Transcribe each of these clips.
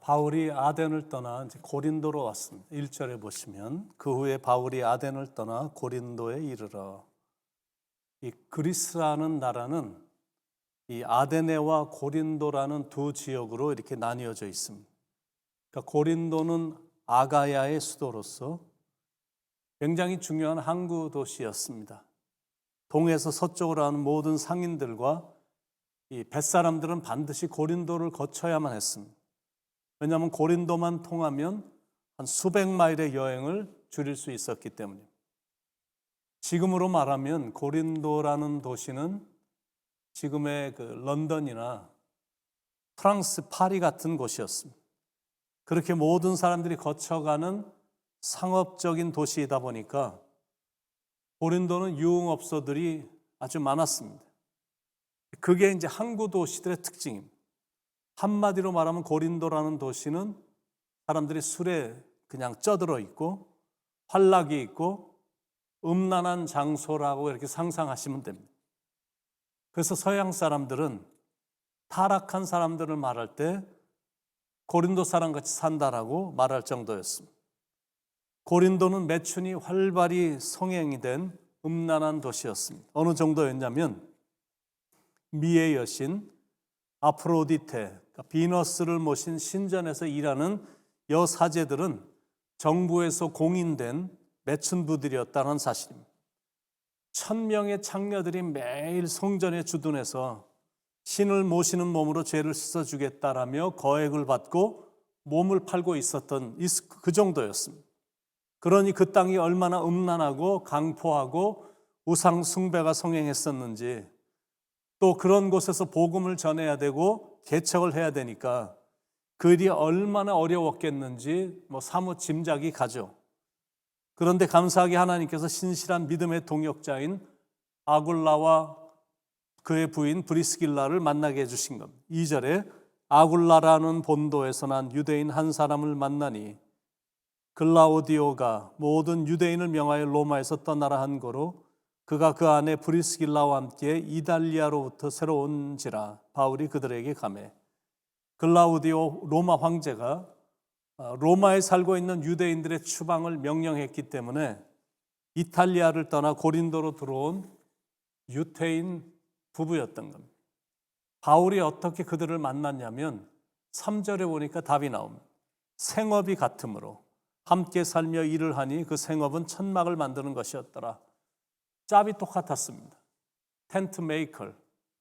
바울이 아덴을 떠나 이제 고린도로 왔습니다. 1절에 보시면 그 후에 바울이 아덴을 떠나 고린도에 이르러. 이 그리스라는 나라는 이 아데네와 고린도라는 두 지역으로 이렇게 나뉘어져 있습니다. 그러니까 고린도는 아가야의 수도로서 굉장히 중요한 항구 도시였습니다. 동에서 서쪽으로 하는 모든 상인들과 이 벳사람들은 반드시 고린도를 거쳐야만 했습니다. 왜냐하면 고린도만 통하면 한 수백 마일의 여행을 줄일 수 있었기 때문입니다. 지금으로 말하면 고린도라는 도시는 지금의 그 런던이나 프랑스 파리 같은 곳이었습니다. 그렇게 모든 사람들이 거쳐가는 상업적인 도시이다 보니까 고린도는 유흥업소들이 아주 많았습니다. 그게 이제 항구 도시들의 특징입니다. 한마디로 말하면 고린도라는 도시는 사람들이 술에 그냥 쪄들어 있고 환락이 있고 음란한 장소라고 이렇게 상상하시면 됩니다. 그래서 서양 사람들은 타락한 사람들을 말할 때 고린도 사람같이 산다라고 말할 정도였습니다. 고린도는 매춘이 활발히 성행이 된 음란한 도시였습니다. 어느 정도였냐면 미의 여신 아프로디테, 그러니까 비너스를 모신 신전에서 일하는 여사제들은 정부에서 공인된 매춘부들이었다는 사실입니다. 1000명의 창녀들이 매일 성전에 주둔해서 신을 모시는 몸으로 죄를 씻어주겠다라며 거액을 받고 몸을 팔고 있었던 그 정도였습니다. 그러니 그 땅이 얼마나 음란하고 강포하고 우상 숭배가 성행했었는지, 또 그런 곳에서 복음을 전해야 되고 개척을 해야 되니까 그 일이 얼마나 어려웠겠는지 사뭇 짐작이 가죠. 그런데 감사하게 하나님께서 신실한 믿음의 동역자인 아굴라와 그의 부인 브리스길라를 만나게 해주신 겁니다. 2절에 아굴라라는 본도에서 난 유대인 한 사람을 만나니 글라우디오가 모든 유대인을 명하여 로마에서 떠나라 한 거로 그가 그 안에 브리스길라와 함께 이달리아로부터 새로 온지라. 바울이 그들에게 가매. 글라우디오 로마 황제가 로마에 살고 있는 유대인들의 추방을 명령했기 때문에 이탈리아를 떠나 고린도로 들어온 유태인 부부였던 겁니다. 바울이 어떻게 그들을 만났냐면 3절에 보니까 답이 나옵니다. 생업이 같으므로 함께 살며 일을 하니 그 생업은 천막을 만드는 것이었더라. 짭이 똑같았습니다. 텐트 메이커,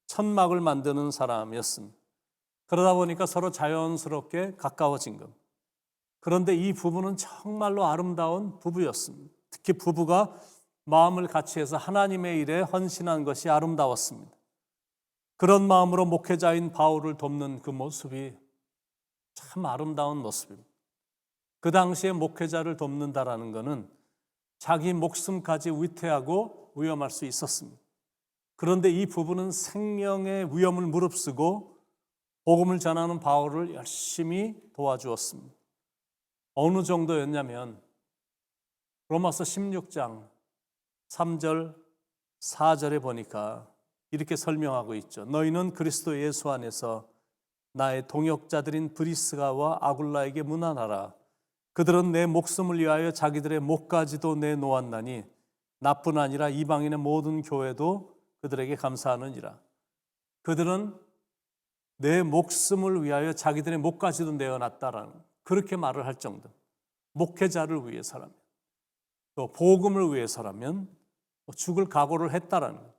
천막을 만드는 사람이었습니다. 그러다 보니까 서로 자연스럽게 가까워진 겁니다. 그런데 이 부부는 정말로 아름다운 부부였습니다. 특히 부부가 마음을 같이해서 하나님의 일에 헌신한 것이 아름다웠습니다. 그런 마음으로 목회자인 바울을 돕는 그 모습이 참 아름다운 모습입니다. 그 당시에 목회자를 돕는다라는 것은 자기 목숨까지 위태하고 위험할 수 있었습니다. 그런데 이 부부는 생명의 위험을 무릅쓰고 복음을 전하는 바울을 열심히 도와주었습니다. 어느 정도였냐면 로마서 16장 3절 4절에 보니까 이렇게 설명하고 있죠. 너희는 그리스도 예수 안에서 나의 동역자들인 브리스가와 아굴라에게 문안하라. 그들은 내 목숨을 위하여 자기들의 목까지도 내놓았나니 나뿐 아니라 이방인의 모든 교회도 그들에게 감사하느니라. 그들은 내 목숨을 위하여 자기들의 목까지도 내어놨다라는, 그렇게 말을 할 정도. 목회자를 위해서라면, 또 복음을 위해서라면 죽을 각오를 했다라는 것.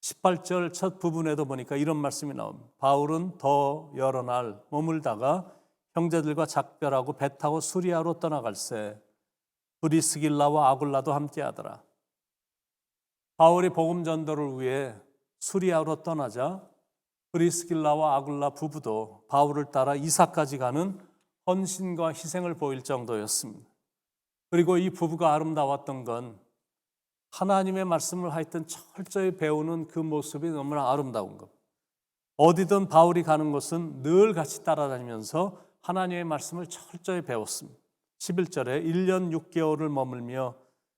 18절 첫 부분에도 보니까 이런 말씀이 나옵니다. 바울은 더 여러 날 머물다가 형제들과 작별하고 배 타고 수리아로 떠나갈새 브리스길라와 아굴라도 함께하더라. 바울이 복음 전도를 위해 수리아로 떠나자 브리스길라와 아굴라 부부도 바울을 따라 이사까지 가는 헌신과 희생을 보일 정도였습니다. 그리고 이 부부가 아름다웠던 건 하나님의 말씀을 하여튼 철저히 배우는 그 모습이 너무나 아름다운 것. 어디든 바울이 가는 곳은 늘 같이 따라다니면서 하나님의 말씀을 철저히 배웠습니다. 11절에 1년 6개월을 머물며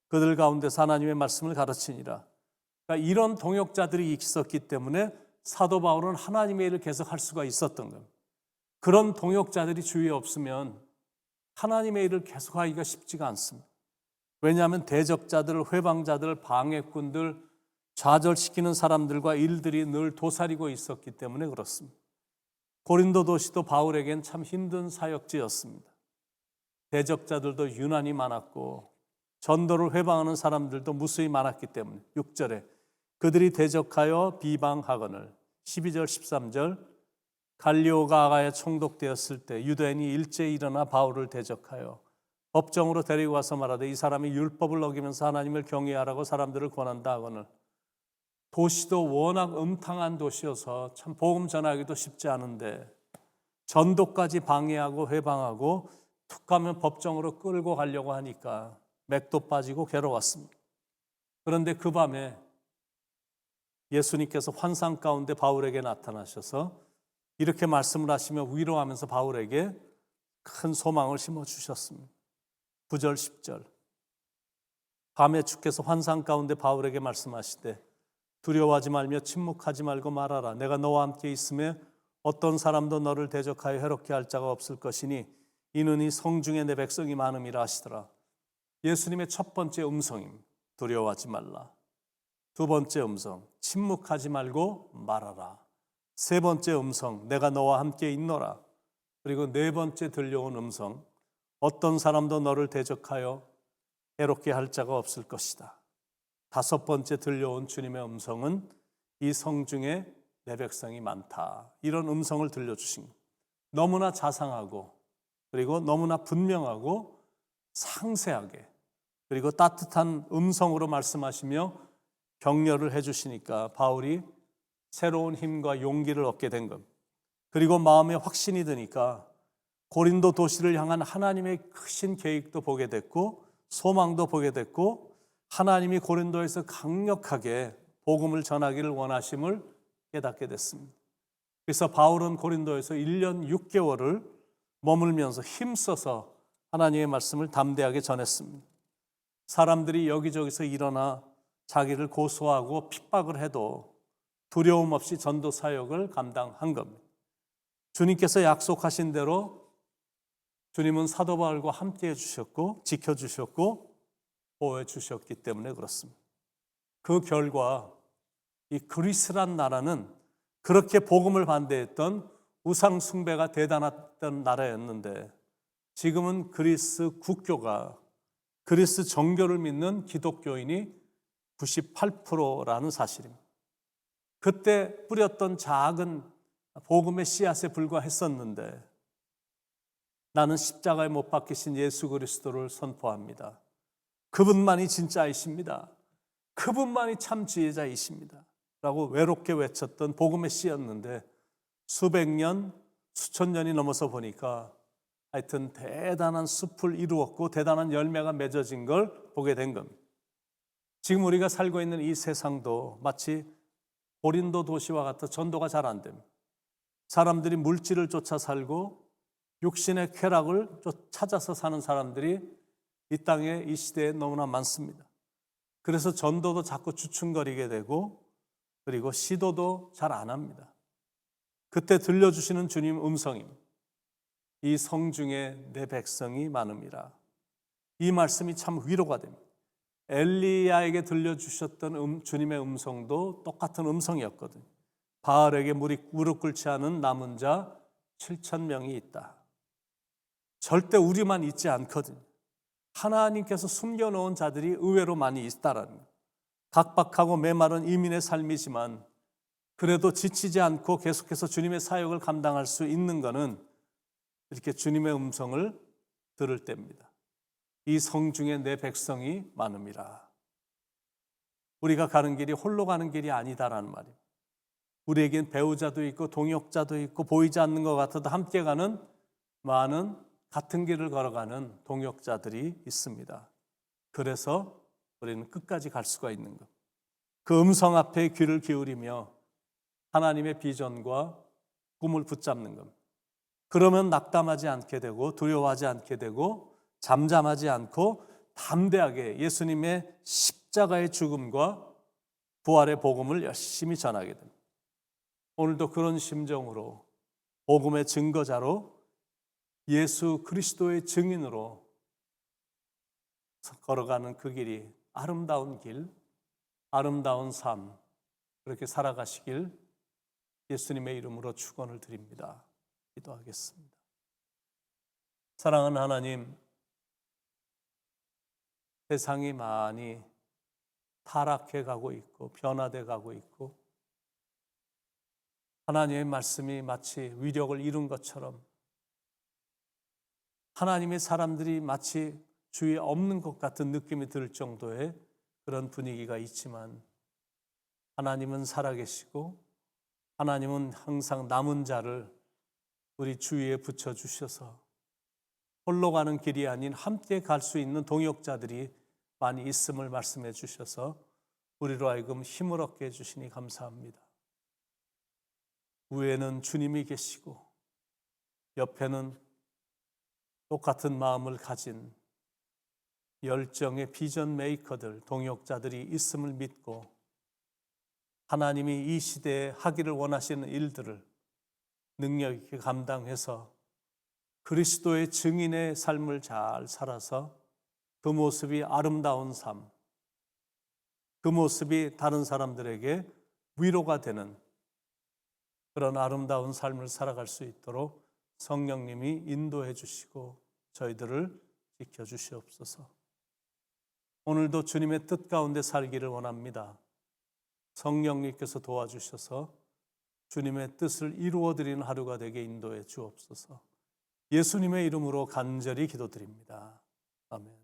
그들 가운데서 하나님의 말씀을 가르치니라. 그러니까 이런 동역자들이 있었기 때문에 사도 바울은 하나님의 일을 계속할 수가 있었던 겁니다. 그런 동역자들이 주위에 없으면 하나님의 일을 계속하기가 쉽지가 않습니다. 왜냐하면 대적자들, 회방자들, 방해꾼들, 좌절시키는 사람들과 일들이 늘 도사리고 있었기 때문에 그렇습니다. 고린도 도시도 바울에겐 참 힘든 사역지였습니다. 대적자들도 유난히 많았고 전도를 회방하는 사람들도 무수히 많았기 때문에 6절에 그들이 대적하여 비방하거늘 12절 13절 갈리오가 아가에 총독되었을 때 유대인이 일제히 일어나 바울을 대적하여 법정으로 데리고 와서 말하되 이 사람이 율법을 어기면서 하나님을 경외하라고 사람들을 권한다 하거늘 도시도 워낙 음탕한 도시여서 참 복음 전하기도 쉽지 않은데 전도까지 방해하고 회방하고 툭 가면 법정으로 끌고 가려고 하니까 맥도 빠지고 괴로웠습니다. 그런데 그 밤에 예수님께서 환상 가운데 바울에게 나타나셔서 이렇게 말씀을 하시며 위로하면서 바울에게 큰 소망을 심어주셨습니다. 9절 10절 밤에 주께서 환상 가운데 바울에게 말씀하시되 두려워하지 말며 침묵하지 말고 말하라. 내가 너와 함께 있음에 어떤 사람도 너를 대적하여 해롭게 할 자가 없을 것이니 이는 이 성중에 내 백성이 많음이라 하시더라. 예수님의 첫 번째 음성임 두려워하지 말라. 두 번째 음성 침묵하지 말고 말하라. 세 번째 음성 내가 너와 함께 있노라. 그리고 네 번째 들려온 음성 어떤 사람도 너를 대적하여 해롭게 할 자가 없을 것이다. 다섯 번째 들려온 주님의 음성은 이 성중에 내 백성이 많다. 이런 음성을 들려주신 것. 너무나 자상하고 그리고 너무나 분명하고 상세하게 그리고 따뜻한 음성으로 말씀하시며 격려를 해주시니까 바울이 새로운 힘과 용기를 얻게 된 것. 그리고 마음에 확신이 드니까 고린도 도시를 향한 하나님의 크신 계획도 보게 됐고 소망도 보게 됐고 하나님이 고린도에서 강력하게 복음을 전하기를 원하심을 깨닫게 됐습니다. 그래서 바울은 고린도에서 1년 6개월을 머물면서 힘써서 하나님의 말씀을 담대하게 전했습니다. 사람들이 여기저기서 일어나 자기를 고소하고 핍박을 해도 두려움 없이 전도 사역을 감당한 겁니다. 주님께서 약속하신 대로 주님은 사도 바울과 함께 해주셨고 지켜주셨고 보호해 주셨기 때문에 그렇습니다. 그 결과 이 그리스란 나라는 그렇게 복음을 반대했던 우상 숭배가 대단했던 나라였는데 지금은 그리스 국교가 그리스 정교를 믿는 기독교인이 98%라는 사실입니다. 그때 뿌렸던 작은 복음의 씨앗에 불과했었는데 나는 십자가에 못 박히신 예수 그리스도를 선포합니다. 그분만이 진짜이십니다. 그분만이 참 지혜자이십니다. 라고 외롭게 외쳤던 복음의 씨였는데 수백 년, 수천 년이 넘어서 보니까 하여튼 대단한 숲을 이루었고 대단한 열매가 맺어진 걸 보게 된 겁니다. 지금 우리가 살고 있는 이 세상도 마치 고린도 도시와 같아 전도가 잘 안 됩니다. 사람들이 물질을 쫓아 살고 육신의 쾌락을 찾아서 사는 사람들이 이 땅에 이 시대에 너무나 많습니다. 그래서 전도도 자꾸 주춤거리게 되고 그리고 시도도 잘 안 합니다. 그때 들려주시는 주님 음성입니다. 이 성중에 내 백성이 많음이라. 이 말씀이 참 위로가 됩니다. 엘리야에게 들려주셨던 주님의 음성도 똑같은 음성이었거든요. 바알에게 무릎 꿇지 않은 남은 자 7,000명이 있다. 절대 우리만 있지 않거든요. 하나님께서 숨겨놓은 자들이 의외로 많이 있다라는 거예요. 각박하고 메마른 이민의 삶이지만 그래도 지치지 않고 계속해서 주님의 사역을 감당할 수 있는 것은 이렇게 주님의 음성을 들을 때입니다. 이 성중에 내 백성이 많음이라. 우리가 가는 길이 홀로 가는 길이 아니다라는 말이에요. 우리에겐 배우자도 있고 동역자도 있고 보이지 않는 것 같아도 함께 가는 많은 같은 길을 걸어가는 동역자들이 있습니다. 그래서 우리는 끝까지 갈 수가 있는 것. 그 음성 앞에 귀를 기울이며 하나님의 비전과 꿈을 붙잡는 것. 그러면 낙담하지 않게 되고 두려워하지 않게 되고 잠잠하지 않고 담대하게 예수님의 십자가의 죽음과 부활의 복음을 열심히 전하게 됩니다. 오늘도 그런 심정으로 복음의 증거자로 예수 그리스도의 증인으로 걸어가는 그 길이 아름다운 길, 아름다운 삶, 그렇게 살아가시길 예수님의 이름으로 축원을 드립니다. 기도하겠습니다. 사랑하는 하나님, 세상이 많이 타락해 가고 있고 변화돼 가고 있고 하나님의 말씀이 마치 위력을 잃은 것처럼 하나님의 사람들이 마치 주위에 없는 것 같은 느낌이 들 정도의 그런 분위기가 있지만 하나님은 살아계시고 하나님은 항상 남은 자를 우리 주위에 붙여주셔서 홀로 가는 길이 아닌 함께 갈 수 있는 동역자들이 많이 있음을 말씀해 주셔서 우리로 하여금 힘을 얻게 해주시니 감사합니다. 위에는 주님이 계시고 옆에는 똑같은 마음을 가진 열정의 비전 메이커들, 동역자들이 있음을 믿고 하나님이 이 시대에 하기를 원하시는 일들을 능력 있게 감당해서 그리스도의 증인의 삶을 잘 살아서 그 모습이 아름다운 삶, 그 모습이 다른 사람들에게 위로가 되는 그런 아름다운 삶을 살아갈 수 있도록 성령님이 인도해 주시고 저희들을 지켜주시옵소서. 오늘도 주님의 뜻 가운데 살기를 원합니다. 성령님께서 도와주셔서 주님의 뜻을 이루어드리는 하루가 되게 인도해 주옵소서. 예수님의 이름으로 간절히 기도드립니다. 아멘.